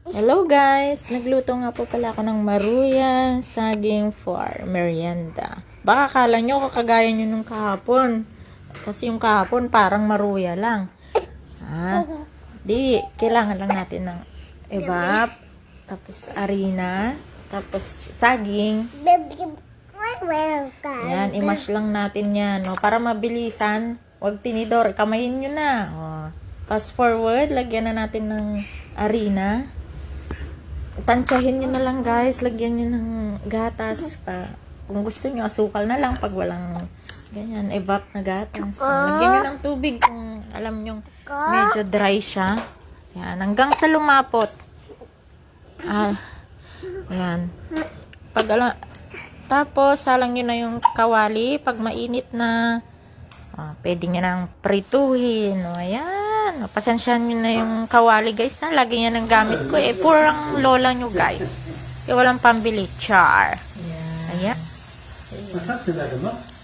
Hello guys! Nagluto nga po pala ako ng maruyan saging for merienda. Baka akala nyo kakagaya nyo nung kahapon. Kasi yung kahapon parang maruya lang. Di, kailangan lang natin ng evap, tapos harina, tapos saging. Yan, i-mash lang natin yan. No? Para mabilisan, huwag tinidor, kamayin nyo na. Fast forward, lagyan na natin ng harina. Tansyahin nyo na lang guys, lagyan nyo ng gatas. Kung gusto nyo, asukal na lang pag walang ganyan, evap na gatas. So, lagyan nyo ng tubig kung alam nyo medyo dry siya. Yan, hanggang sa lumapot. Ayan. Tapos, salang nyo na yung kawali. Pag mainit na, pwede nyo nang prituhin. Ayan. Pasensyahan nyo na yung kawali guys. Lagi yan ang gamit ko. Purang lola nyo guys. Kaya walang pambili. Char. Ayan. Wat was er daar, man?